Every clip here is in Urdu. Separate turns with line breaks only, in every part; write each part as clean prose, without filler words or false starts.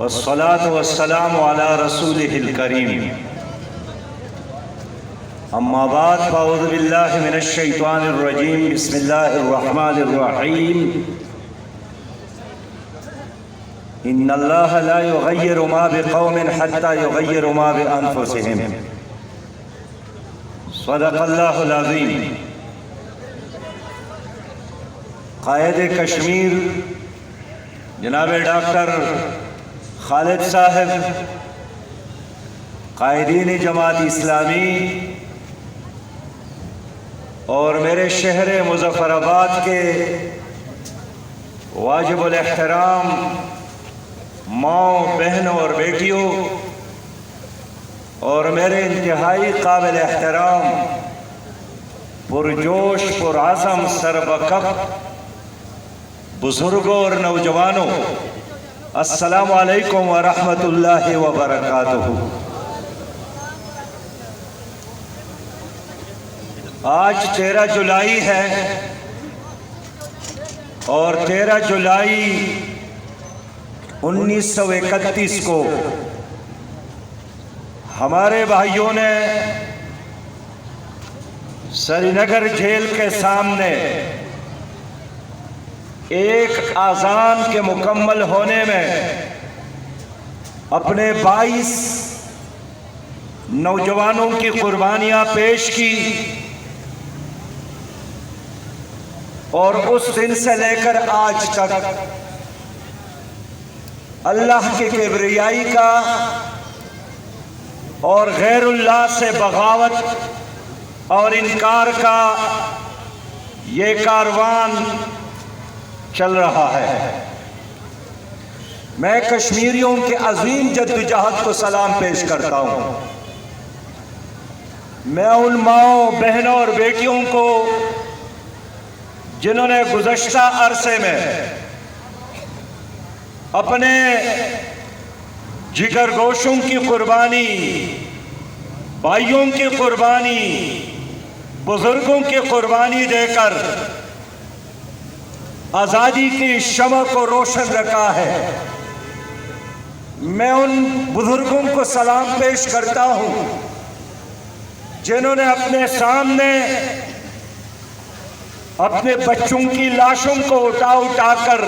والصلاة والسلام على رسوله الكريم أما بعد فأعوذ بالله من الشيطان الرجيم بسم الله الرحمن الرحيم إن الله لا يغير ما بقوم حتى يغيروا ما بأنفسهم صدق الله العظيم. قائد کشمیر جناب ڈاکٹر خالد صاحب، قائدین جماعت اسلامی اور میرے شہر مظفر آباد کے واجب الاحترام ماؤں، بہنوں اور بیٹیوں، اور میرے انتہائی قابل احترام پرجوش پرعزم سربکف بزرگوں اور نوجوانوں، السلام علیکم ورحمۃ اللہ وبرکاتہ. آج 13 جولائی ہے اور 13 جولائی 1931 کو ہمارے بھائیوں نے سری نگر جیل کے سامنے ایک آذان کے مکمل ہونے میں اپنے 22 نوجوانوں کی قربانیاں پیش کی، اور اس دن سے لے کر آج تک اللہ کی کبریائی کا اور غیر اللہ سے بغاوت اور انکار کا یہ کاروان چل رہا ہے. میں کشمیریوں کے عظیم جدوجہد کو سلام پیش کرتا ہوں. میں ان ماؤں، بہنوں اور بیٹیوں کو جنہوں نے گزشتہ عرصے میں اپنے جگر گوشوں کی قربانی، بھائیوں کی قربانی، بزرگوں کی قربانی دے کر آزادی کی شمع کو روشن رکھا ہے، میں ان بزرگوں کو سلام پیش کرتا ہوں جنہوں نے اپنے سامنے اپنے بچوں کی لاشوں کو اٹھا اٹھا کر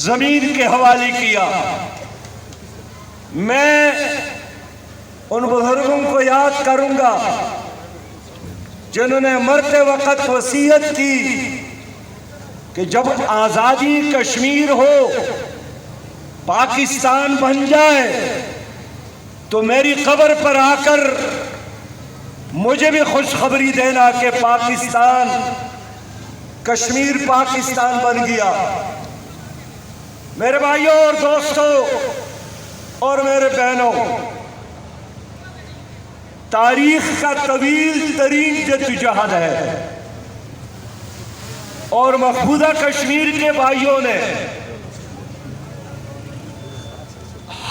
زمین کے حوالے کیا. میں ان بزرگوں کو یاد کروں گا جنہوں نے مرتے وقت وصیت کی کہ جب آزادی کشمیر ہو، پاکستان بن جائے تو میری قبر پر آ کر مجھے بھی خوشخبری دینا کہ پاکستان، کشمیر پاکستان بن گیا. میرے بھائیوں اور دوستوں اور میرے بہنوں، تاریخ کا طویل ترین جدوجہد ہے اور مقبوضہ کشمیر کے بھائیوں نے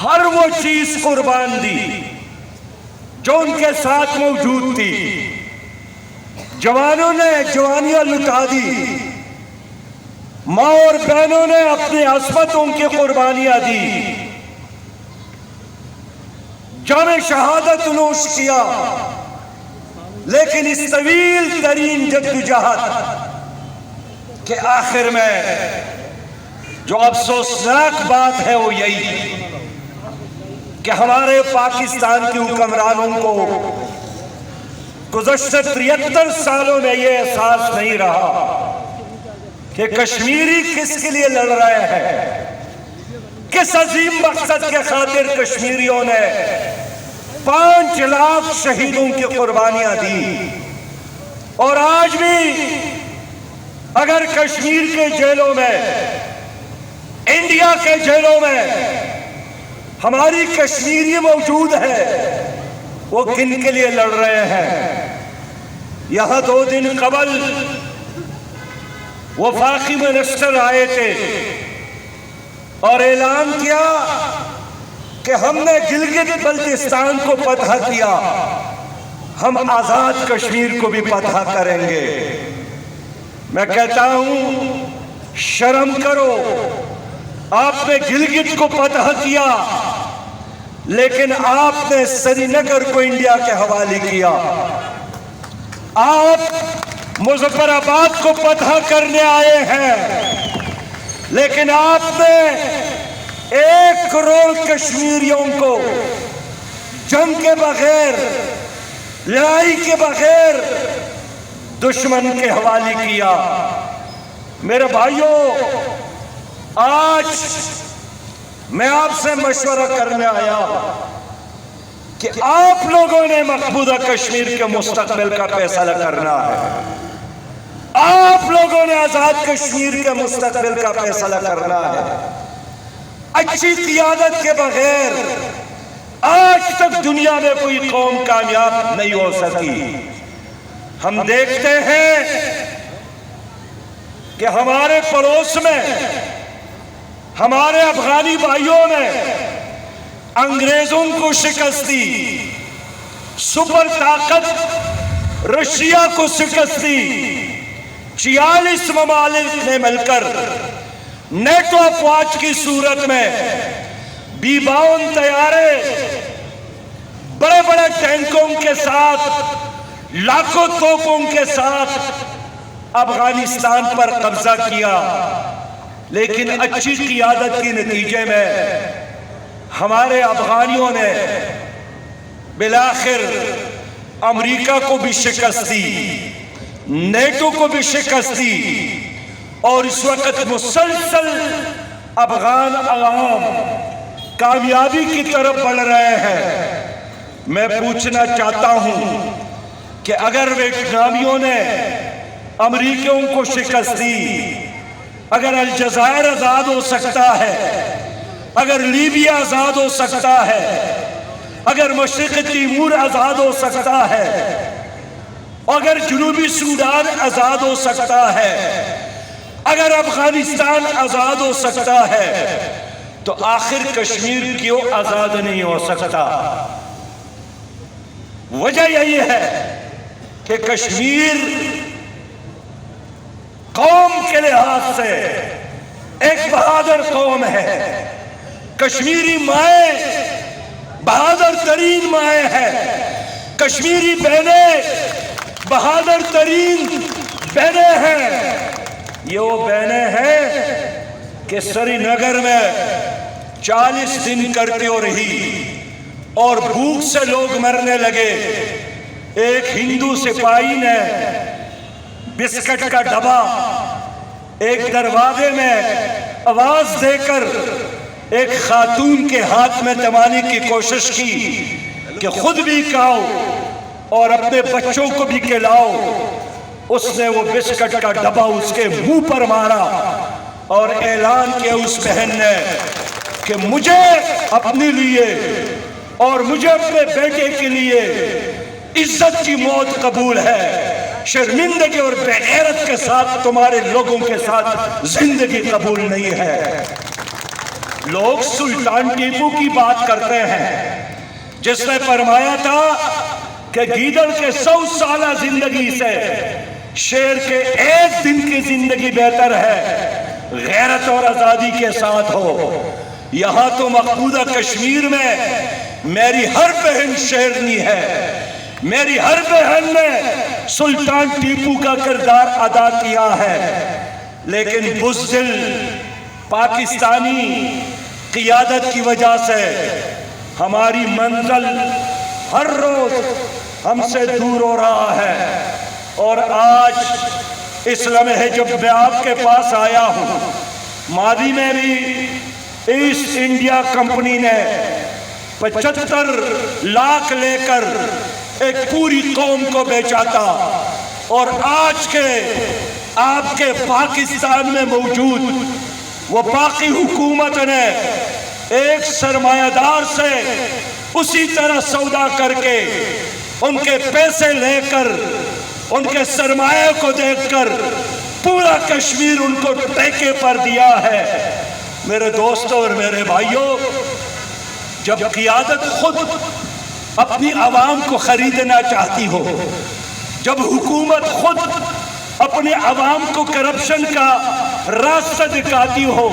ہر وہ چیز قربان دی جو ان کے ساتھ موجود تھی. جوانوں نے جوانیاں لٹا دی، ماں اور بہنوں نے اپنی عصمتوں کی قربانیاں دی، جام شہادت نوش کیا. لیکن اس طویل ترین جدوجہد کہ آخر میں جو افسوسناک بات ہے وہ یہی کہ ہمارے پاکستان کے حکمرانوں کو گزشتہ 73 سالوں میں یہ احساس نہیں رہا کہ کشمیری کس کے لیے لڑ رہے ہیں، کس عظیم مقصد کے خاطر کشمیریوں نے 5 لاکھ شہیدوں کی قربانیاں دی. اور آج بھی اگر کشمیر کے جیلوں میں، انڈیا کے جیلوں میں ہماری کشمیری موجود ہے، وہ کن کے لیے لڑ رہے ہیں؟ یہاں 2 دن قبل وفاقی منسٹر آئے تھے اور اعلان کیا کہ ہم نے گلگت بلتستان کو فتح کیا، ہم آزاد کشمیر کو بھی فتح کریں گے. میں کہتا ہوں شرم کرو، آپ نے گلگت کو فتح کیا، لیکن آپ نے سری نگر کو انڈیا کے حوالے کیا۔ آپ مظفر آباد کو فتح کرنے آئے ہیں، لیکن آپ نے 1 کروڑ کشمیریوں کو جنگ کے بغیر، لڑائی کے بغیر دشمن کے حوالے کیا۔ میرے بھائیوں، آج میں آپ سے مشورہ کرنے آیا کہ آپ لوگوں نے مقبوضہ کشمیر کے مستقبل کا فیصلہ کرنا ہے، آپ لوگوں نے آزاد کشمیر کے مستقبل کا فیصلہ کرنا ہے۔ اچھی قیادت کے بغیر آج تک دنیا میں کوئی قوم کامیاب نہیں ہو سکی۔ ہم دیکھتے ہیں کہ ہمارے پڑوس میں ہمارے افغانی بھائیوں نے انگریزوں کو شکست دی، سپر طاقت رشیا کو شکست دی۔ 46 ممالک نے مل کر نیٹو افواج کی صورت میں B-52 طیارے، بڑے بڑے ٹینکوں کے ساتھ، لاکھوں توپوں کے ساتھ افغانستان پر قبضہ کیا۔ لیکن اچھی قیادت کے نتیجے میں ہمارے افغانیوں نے بالآخر امریکہ کو بھی شکست دی، نیٹو کو بھی شکست دی، اور اس وقت مسلسل افغان عوام کامیابی کی طرف بڑھ رہے ہیں۔ میں پوچھنا چاہتا ہوں کہ اگر ویتنامیوں نے امریکیوں کو شکست دی، اگر الجزائر آزاد ہو سکتا ہے، اگر لیبیا آزاد ہو سکتا ہے، اگر مشرق تیمور آزاد ہو سکتا ہے، اگر جنوبی سوڈان آزاد ہو سکتا ہے، اگر افغانستان آزاد ہو سکتا ہے، تو آخر کشمیر کیوں آزاد نہیں ہو سکتا؟ وجہ یہی ہے کہ کشمیر قوم کے لحاظ سے ایک بہادر قوم ہے۔ کشمیری مائیں بہادر ترین مائیں ہیں، کشمیری بہنیں بہادر ترین بہنیں ہیں۔ یہ وہ بہنیں ہیں کہ سری نگر میں 40 دن کرفیو رہی اور بھوک سے لوگ مرنے لگے۔ ایک ہندو سپاہی نے بسکٹ کا ڈبا ایک دروازے میں آواز دے کر ایک خاتون کے ہاتھ میں دبانے کی کوشش کی کہ خود بھی کھاؤ اور اپنے بچوں کو بھی کھلاؤ۔ اس نے وہ بسکٹ کا ڈبا اس کے منہ پر مارا اور اعلان کیا اس بہن نے کہ مجھے اپنے لیے اور مجھے اپنے بیٹے کے لیے عزت کی موت قبول ہے، شرمندگی اور بے غیرت کے ساتھ تمہارے لوگوں کے ساتھ زندگی قبول نہیں ہے۔ لوگ سلطان ٹیپو کی بات کرتے ہیں جس نے فرمایا تھا کہ گیدڑ کے 100 سالہ زندگی سے شیر کے 1 دن کی زندگی بہتر ہے، غیرت اور آزادی کے ساتھ ہو۔ یہاں تو مقبوضہ کشمیر میں میری ہر بہن شیرنی ہے، میری ہر بہن نے سلطان ٹیپو کا کردار ادا کیا ہے، لیکن بزدل پاکستانی قیادت کی وجہ سے ہماری منزل ہر روز ہم سے دور ہو رہا ہے۔ اور آج اس لمحے جب میں آپ کے پاس آیا ہوں، ماضی میں بھی ایسٹ انڈیا کمپنی نے 75 لاکھ لے کر ایک پوری قوم کو بیچا تھا، اور آج کے آپ کے پاکستان میں موجود وہ باقی حکومت نے ایک سرمایہ دار سے اسی طرح سودا کر کے ان کے پیسے لے کر ان کے سرمایہ کو دیکھ کر پورا کشمیر ان کو ٹیکے پر دیا ہے۔ میرے دوستوں اور میرے بھائیوں، جب قیادت خود اپنی عوام کو خریدنا چاہتی ہو، جب حکومت خود اپنے عوام کو کرپشن کا راستہ دکھاتی ہو،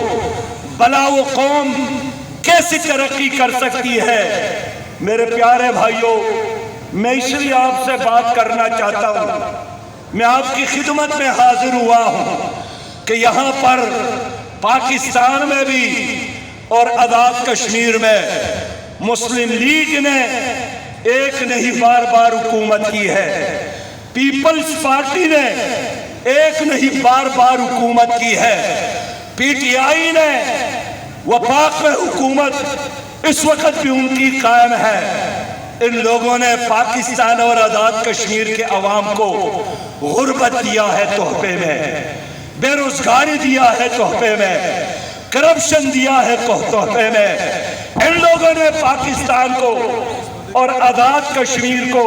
بلا وہ قوم کیسی ترقی کر سکتی ہے؟ میرے پیارے بھائیوں، میں اس لیے آپ سے بات کرنا چاہتا ہوں، میں آپ کی خدمت میں حاضر ہوا ہوں کہ یہاں پر پاکستان میں بھی اور آزاد کشمیر میں مسلم لیگ نے ایک نہیں بار بار حکومت کی ہے، پیپلز پارٹی نے ایک نہیں بار بار حکومت کی ہے، پی ٹی آئی نے وفاق میں حکومت اس وقت بھی ان کی قائم ہے۔ ان لوگوں نے پاکستان اور آزاد کشمیر کے عوام کو غربت دیا ہے تحفے میں، بے روزگاری دیا ہے تحفے میں، کرپشن دیا ہے تحفے میں۔ ان لوگوں نے پاکستان کو اور آزاد کشمیر کو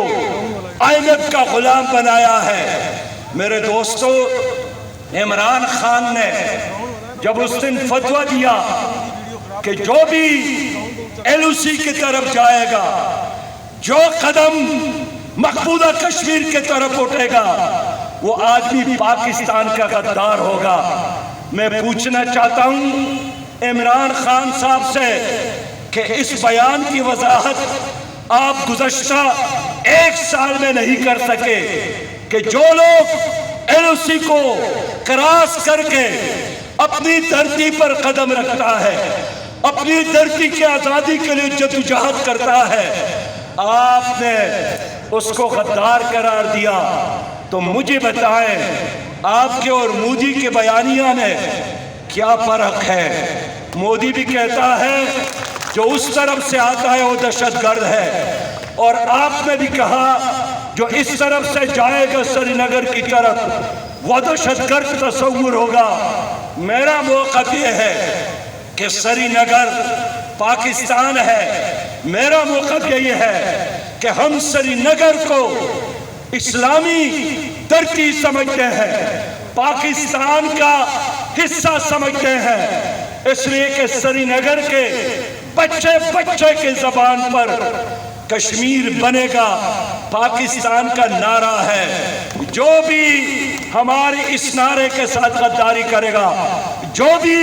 آئی ایم ایف کا غلام بنایا ہے۔ میرے دوستو، عمران خان نے جب اس دن فتویٰ دیا کہ جو بھی ایل او سی کی طرف جائے گا، جو قدم مقبوضہ کشمیر کی طرف اٹھے گا، وہ آدمی پاکستان کا غدار ہوگا۔ میں پوچھنا چاہتا ہوں عمران خان صاحب سے کہ اس بیان کی وضاحت آپ گزشتہ ایک سال میں نہیں کر سکے کہ جو لوگ ایل او سی کو کراس کر کے اپنی دھرتی پر قدم رکھتا ہے، اپنی دھرتی کی آزادی کے لیے جدوجہد کرتا ہے، آپ نے اس کو غدار قرار دیا۔ تو مجھے بتائیں آپ کے اور مودی کے بیانیہ میں کیا فرق ہے؟ مودی بھی کہتا ہے جو اس طرف سے آتا ہے وہ دہشت گرد ہے، اور آپ نے بھی کہا جو اس طرف سے جائے گا سری نگر کی طرف وہ دہشت گرد تصور ہوگا۔ میرا موقف یہ ہے کہ سری نگر پاکستان ہے، میرا موقف یہی ہے کہ ہم سری نگر کو اسلامی دھرتی سمجھتے ہیں، پاکستان کا حصہ سمجھتے ہیں، اس لیے کہ سری نگر کے بچے بچے کے زبان پر کشمیر بنے گا پاکستان کا نعرہ ہے۔ جو بھی ہماری اس نعرے کے ساتھ غداری کرے گا، جو بھی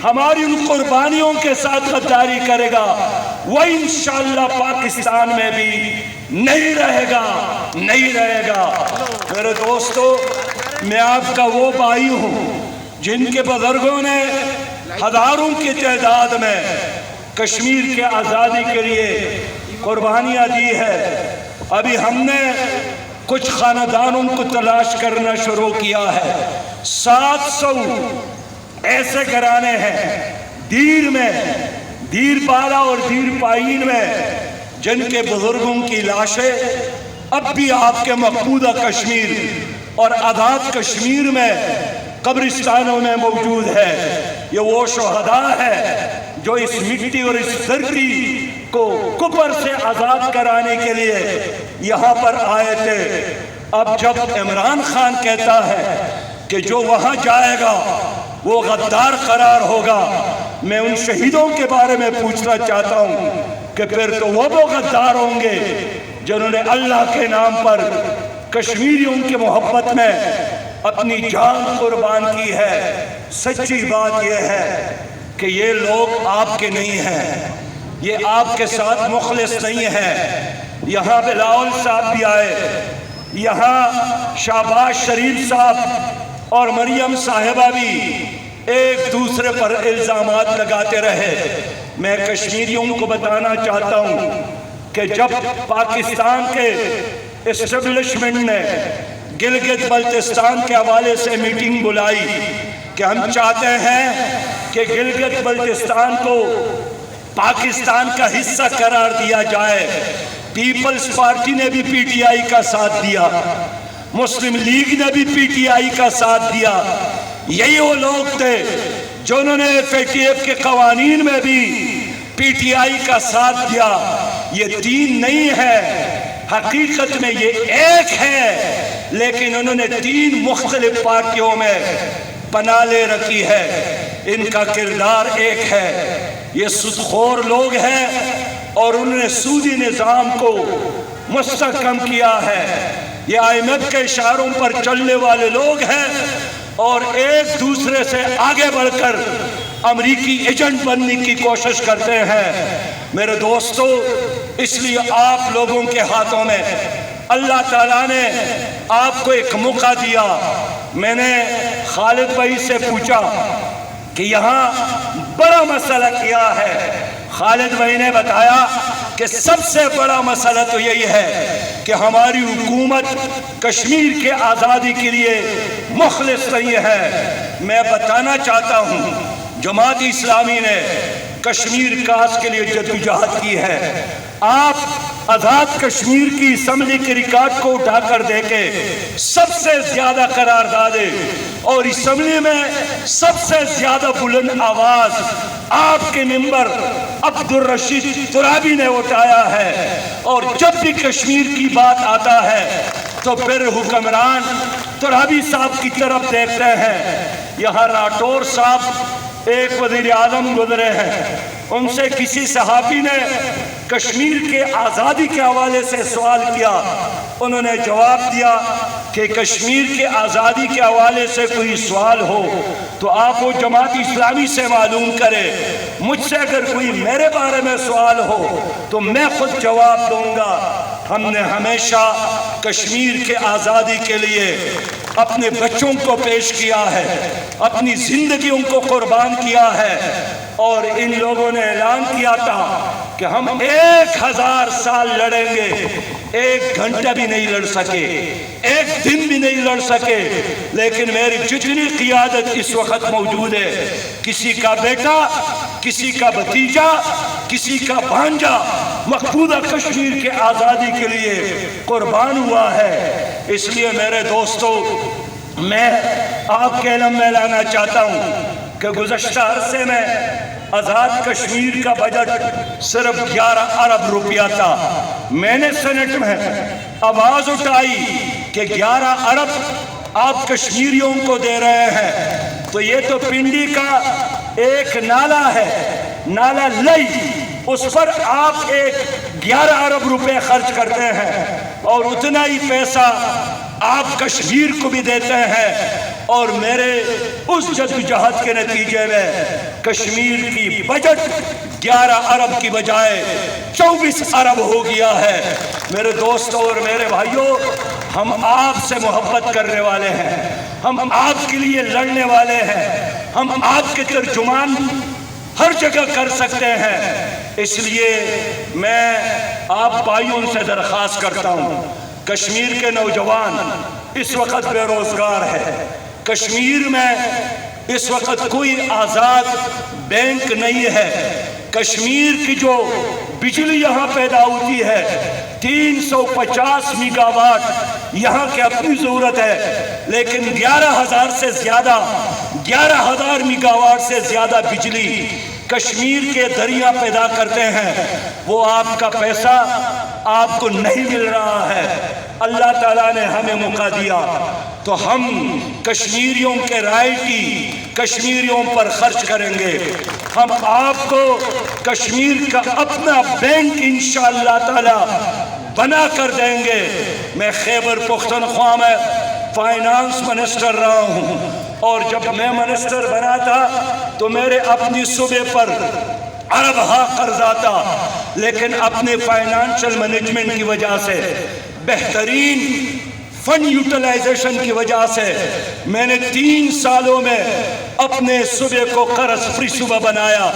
ہماری ان قربانیوں کے ساتھ غداری کرے گا، وہ انشاءاللہ پاکستان میں بھی نہیں رہے گا، نہیں رہے گا۔ میرے دوستو، میں آپ کا وہ بھائی ہوں جن کے بزرگوں نے ہزاروں کی تعداد میں کشمیر کے آزادی کے لیے قربانیاں دی ہے۔ ابھی ہم نے کچھ خاندانوں کو تلاش کرنا شروع کیا ہے، 700 ایسے گھرانے ہیں دیر میں، دیر پالا اور دیر پائین میں، جن کے بزرگوں کی لاشیں اب بھی آپ کے مقبوضہ کشمیر اور آزاد کشمیر میں قبرستانوں میں موجود ہے۔ یہ وہ شہداء ہے جو اس مٹی اور اس دھرتی کو کفر سے آزاد کرانے کے لیے یہاں پر آئے تھے۔ اب جب عمران خان کہتا ہے کہ جو وہاں جائے گا وہ غدار قرار ہوگا، میں ان شہیدوں کے بارے میں پوچھنا چاہتا ہوں کہ پھر تو وہ غدار ہوں گے جنہوں نے اللہ کے نام پر کشمیریوں کی محبت میں اپنی جان قربان کی ہے۔ سچی بات یہ ہے کہ یہ لوگ آپ کے نہیں ہیں، یہ آپ کے ساتھ مخلص نہیں ہیں۔ یہاں بلاول صاحب بھی آئے، یہاں شہباز شریف صاحب اور مریم صاحبہ بھی ایک دوسرے پر الزامات لگاتے رہے۔ میں کشمیریوں کو بتانا چاہتا ہوں کہ جب پاکستان کے اسٹیبلشمنٹ نے گلگت بلتستان کے حوالے سے میٹنگ بلائی کہ ہم چاہتے ہیں کہ گلگت بلتستان کو پاکستان کا حصہ قرار دیا جائے، پیپلز پارٹی نے بھی پی ٹی آئی کا ساتھ دیا، مسلم لیگ نے بھی پی ٹی آئی کا ساتھ دیا۔ یہی وہ لوگ تھے جنہوں نے ایف اے ٹی ایف کے قوانین میں بھی پی ٹی آئی کا ساتھ دیا۔ یہ تین نہیں ہے، حقیقت میں یہ ایک ہے، لیکن انہوں نے تین مختلف پارٹیوں میں پناہ لے رکھی ہے۔ ان کا کردار ایک ہے، یہ سودخور لوگ ہیں اور انہوں نے سودی نظام کو مستحکم کیا ہے۔ یہ آئی ایم ایف کے اشاروں پر چلنے والے لوگ ہیں اور ایک دوسرے سے آگے بڑھ کر امریکی ایجنٹ بننے کی کوشش کرتے ہیں۔ میرے دوستو، اس لیے آپ لوگوں کے ہاتھوں میں اللہ تعالیٰ نے آپ کو ایک موقع دیا۔ میں نے خالد بھائی سے پوچھا کہ یہاں بڑا مسئلہ کیا ہے۔ خالد بھائی نے بتایا کہ سب سے بڑا مسئلہ تو یہی ہے کہ ہماری حکومت کشمیر کے آزادی کے لیے مخلص نہیں ہے۔ میں بتانا چاہتا ہوں، جماعت اسلامی نے کشمیر کاس کے لیے جدوجہد کی ہے۔ آپ آزاد کشمیر کی اسمبلی کے ریکارڈ کو اٹھا کر دیکھیں، سب سے زیادہ قراردادیں اور اسمبلی میں سب سے زیادہ بلند آواز آپ کے ممبر عبدالرشید ترابی نے اٹھایا ہے۔ اور جب بھی کشمیر کی بات آتا ہے تو پھر حکمران ترابی صاحب کی طرف دیکھتے ہیں۔ یہاں راٹور صاحب ایک وزیر اعظم گزرے ہیں، ان سے کسی صحافی نے کشمیر کے آزادی کے حوالے سے سوال کیا۔ انہوں نے جواب دیا کہ کشمیر کے آزادی کے حوالے سے کوئی سوال ہو تو آپ وہ جماعت اسلامی سے معلوم کرے، مجھ سے اگر کوئی میرے بارے میں سوال ہو تو میں خود جواب دوں گا۔ ہم نے ہمیشہ کشمیر کے آزادی کے لیے اپنے بچوں کو پیش کیا ہے، اپنی زندگیوں کو قربان کیا ہے، اور ان لوگوں نے اعلان کیا تھا کہ ہم 1000 سال لڑیں گے، 1 گھنٹہ بھی نہیں لڑ سکے، 1 دن بھی نہیں لڑ سکے۔ لیکن میری جتنی قیادت اس وقت موجود ہے، کسی کا بیٹا، کسی کا بھتیجا، کسی کا بھانجا مقبوضہ کشمیر کے آزادی کے لیے قربان ہوا ہے۔ اس لیے میرے دوستو، میں آپ کے علم میں لانا چاہتا ہوں کہ گزشتہ عرصے میں آزاد کشمیر کا بجٹ صرف 11 ارب روپیہ تھا۔ میں نے سینٹ میں آواز اٹھائی کہ 11 ارب آپ کشمیریوں کو دے رہے ہیں تو یہ تو پنڈی کا ایک نالا ہے، نالا لئی، اس پر آپ 11 ارب روپے خرچ کرتے ہیں اور اتنا ہی پیسہ آپ کشمیر کو بھی دیتے ہیں۔ اور میرے اس جدوجہد کے نتیجے میں کشمیر کی بجٹ 11 ارب کی بجائے 24 ارب ہو گیا ہے۔ میرے دوستوں اور میرے بھائیوں، ہم آپ سے محبت کرنے والے ہیں، ہم آپ کے لیے لڑنے والے ہیں، ہم آپ کے ترجمان ہر جگہ کر سکتے ہیں۔ اس لیے میں آپ بھائیوں سے درخواست کرتا ہوں، کشمیر کے نوجوان اس وقت بے روزگار ہے، کشمیر میں اس وقت کوئی آزاد بینک نہیں ہے، کشمیر کی جو بجلی یہاں پیدا ہوتی ہے 350 میگا واٹ یہاں کی اپنی ضرورت ہے، لیکن 11,000 میگا واٹ سے زیادہ بجلی کشمیر کے دریا پیدا کرتے ہیں۔ وہ آپ کا پیسہ آپ کو نہیں مل رہا ہے۔ اللہ تعالیٰ نے ہمیں موقع دیا تو ہم کشمیریوں کے رائے کی کشمیریوں پر خرچ کریں گے۔ ہم آپ کو کشمیر کا اپنا بینک انشاءاللہ تعالیٰ بنا کر دیں گے۔ میں خیبر پختونخوا میں فائنانس منسٹر رہا ہوں، اور جب میں منسٹر بنا تھا تو میرے اپنی صوبے پر ارب ہا قرضہ تھا، لیکن اپنے فائنانشل مینجمنٹ کی وجہ سے، بہترین فنڈ یوٹیلائزیشن کی وجہ سے میں نے 3 سالوں میں اپنے صوبے کو قرض فری صوبہ بنایا۔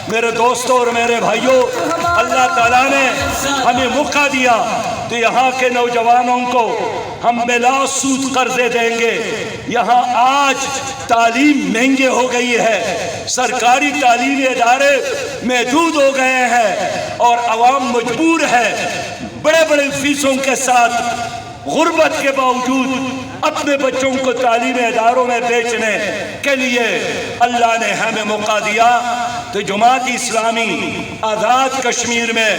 میرے دوستوں اور میرے بھائیوں، اللہ تعالیٰ نے ہمیں موقع دیا تو یہاں کے نوجوانوں کو ہم بلا سود قرضے دیں گے۔ یہاں آج تعلیم مہنگی ہو گئی ہے، سرکاری تعلیمی ادارے محدود ہو گئے ہیں اور عوام مجبور ہے بڑے بڑے فیسوں کے ساتھ غربت کے باوجود اپنے بچوں کو تعلیمی اداروں میں بیچنے کے لیے۔ اللہ نے ہمیں موقع دیا تو جماعت اسلامی آزاد کشمیر میں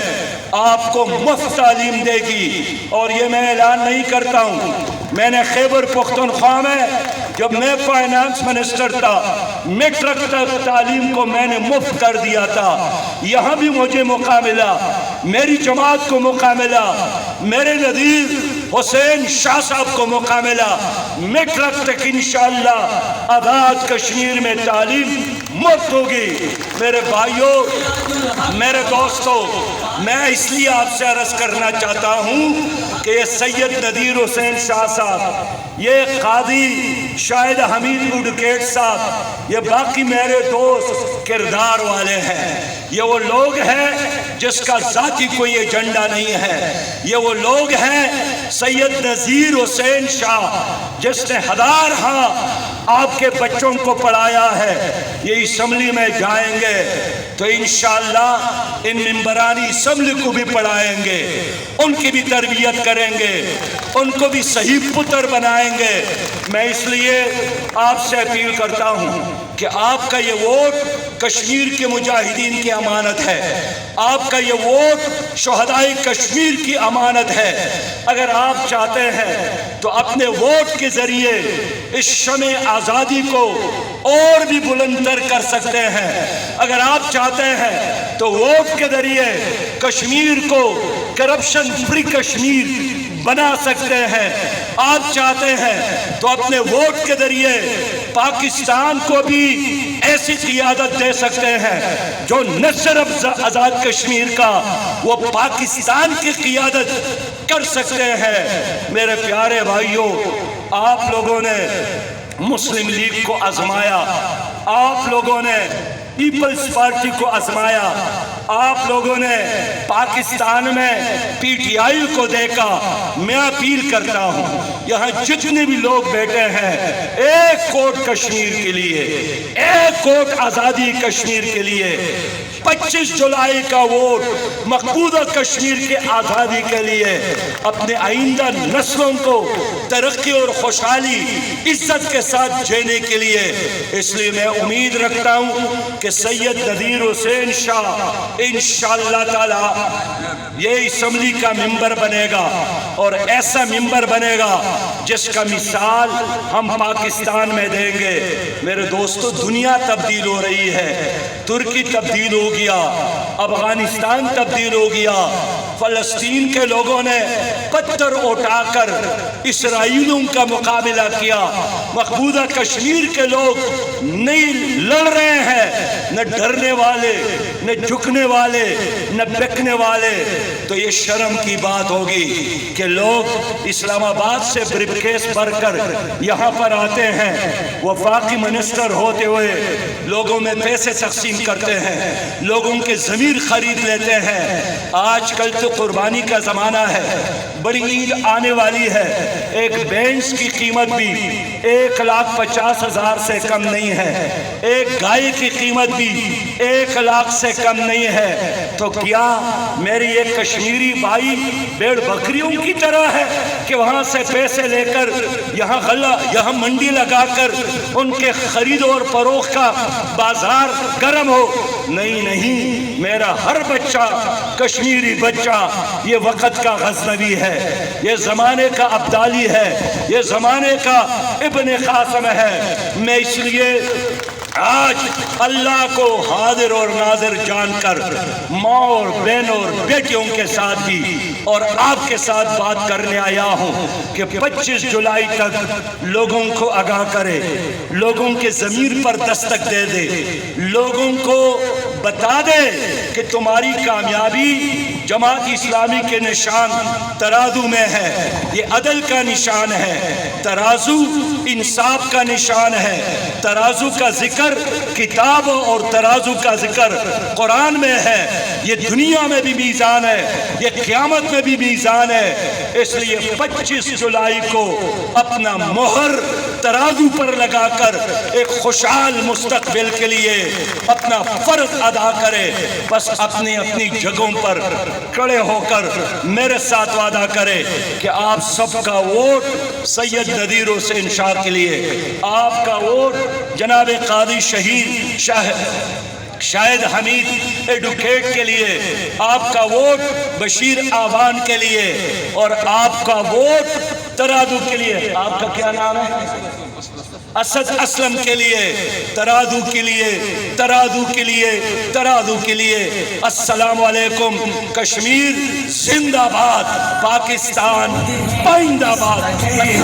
آپ کو مفت تعلیم دے گی۔ اور یہ میں اعلان نہیں کرتا ہوں، میں نے خیبر پختونخوا میں جب میں فائنانس منسٹر تھا، میٹرک تک تعلیم کو میں نے مفت کر دیا تھا۔ یہاں بھی مجھے موقع ملا، میری جماعت کو موقع ملا، میرے نظیر حسین شاہ صاحب کو موقع ملا، میٹرک تک انشاءاللہ آزاد کشمیر میں تعلیم مفت ہوگی۔ میرے بھائیوں، میرے دوستوں، میں اس لیے آپ سے عرض کرنا چاہتا ہوں کہ یہ سید نذیر حسین شاہ صاحب، یہ قاضی شاہد حمید ایڈوکیٹ صاحب، یہ باقی میرے دوست کردار والے ہیں۔ یہ وہ لوگ ہیں جس کا ذاتی کوئی ایجنڈا نہیں ہے۔ یہ وہ لوگ ہیں سید نذیر حسین شاہ جس نے ہزارہا آپ کے بچوں کو پڑھایا ہے۔ یہ اسمبلی میں جائیں گے تو انشاءاللہ ان ممبرانی اسمبلی کو بھی پڑھائیں گے، ان کی بھی تربیت کریں گے، ان کو بھی صحیح پتر بنائیں گے۔ میں اس لیے آپ سے اپیل کرتا ہوں کہ آپ کا یہ ووٹ کشمیر کے مجاہدین کی امانت ہے، آپ کا یہ ووٹ شہدائے کشمیر کی امانت ہے۔ اگر آپ چاہتے ہیں تو اپنے ووٹ کے ذریعے اس شمع آزادی کو اور بھی بلندتر کر سکتے ہیں۔ اگر آپ چاہتے ہیں تو ووٹ کے ذریعے کشمیر کو کرپشن فری کشمیر بنا سکتے ہیں۔ آپ چاہتے ہیں تو اپنے ووٹ کے ذریعے پاکستان کو بھی ایسی قیادت دے سکتے ہیں جو نہ صرف آزاد کشمیر کا، وہ پاکستان کی قیادت کر سکتے ہیں۔ میرے پیارے بھائیوں، آپ لوگوں نے مسلم لیگ کو آزمایا، آپ لوگوں نے پیپلز پارٹی کو آزمایا، آپ لوگوں نے پاکستان میں پی ٹی آئی کو دیکھا۔ میں اپیل کرتا ہوں یہاں جتنے بھی لوگ بیٹھے ہیں، ایک ووٹ کشمیر کے لیے، ایک ووٹ آزادی کشمیر کے لیے، 25 جولائی کا ووٹ مقبوضہ کشمیر کے آزادی کے لیے، اپنے آئندہ نسلوں کو ترقی اور خوشحالی عزت کے ساتھ جینے کے لیے۔ اس لیے میں امید رکھتا ہوں کہ سید نذیر حسین شاہ انشاءاللہ تعالی یہ اسمبلی کا ممبر بنے گا، اور ایسا ممبر بنے گا جس کا مثال ہم پاکستان میں دیں گے۔ میرے دوستو، دنیا تبدیل ہو رہی ہے، ترکی تبدیل ہو گیا، افغانستان تبدیل ہو گیا، فلسطین کے لوگوں نے پتھر اٹھا کر اسرائیلیوں کا مقابلہ کیا۔ مقبوضہ کشمیر کے لوگ نہیں لڑ رہے ہیں، نہ ڈرنے والے، نہ جھکنے والے، نہ بکنے والے۔ تو یہ شرم کی بات ہوگی کہ لوگ اسلام آباد سے بریف کیس بھر کر یہاں پر آتے ہیں، وفاقی منسٹر ہوتے ہوئے لوگوں میں پیسے تقسیم کرتے ہیں، لوگوں کے ضمیر خرید لیتے ہیں۔ آج کل تو قربانی کا زمانہ ہے، بڑی عید آنے والی ہے، ایک بینس کی قیمت بھی 1,50,000 سے کم نہیں ہے، ایک گائے کی قیمت بھی 1 لاکھ سے کم نہیں ہے۔ تو کیا میری ایک کشمیری بھائی بیڑ بکریوں کی طرح ہے کہ وہاں سے پیسے لے کر یہاں منڈی لگا کر ان کے خرید اور فروخت کا بازار گرم ہو؟ نہیں نہیں، میرا ہر بچہ کشمیری بچہ یہ وقت کا غزنوی ہے، یہ زمانے کا عبدالی ہے، یہ زمانے کا ابن قاسم ہے۔ میں اس لیے آج اللہ کو حاضر اور ناظر جان کر ماں اور بہن اور بیٹیوں کے ساتھ بھی اور آپ کے ساتھ بات کرنے آیا ہوں کہ 25 جولائی تک لوگوں کو آگاہ کرے، لوگوں کے ضمیر پر دستک دے دے، لوگوں کو بتا دے کہ تمہاری کامیابی جماعت اسلامی کے نشان ترازو میں ہے، یہ عدل کا نشان ہے، ترازو انصاف کا نشان ہے، ترازو کا ذکر کتاب اور ترازو کا ذکر قرآن میں ہے، یہ دنیا میں بھی میزان ہے، یہ قیامت میں بھی میزان ہے۔ اس لیے 25 جولائی کو اپنا مہر ترازو پر لگا کر ایک خوشحال مستقبل کے لیے اپنا فرض ادا کرے۔ بس اپنی اپنی جگہوں پر کھڑے ہو کر میرے ساتھ وعدہ کرے کہ آپ سب کا ووٹ سید نذیر حسین شاہ کے لیے، آپ کا ووٹ جناب قاضی شہید شاہد حمید ایڈوکیٹ کے لیے، آپ کا ووٹ بشیر آوان کے لیے، اور آپ کا ووٹ ترازو کے لیے، آپ کا کیا نام ہے؟ اسد اسلم کے لیے، ترازو کے لیے، ترازو کے لیے، ترازو کے لیے۔ السلام علیکم۔ کشمیر زندہ باد، پاکستان پائندہ باد۔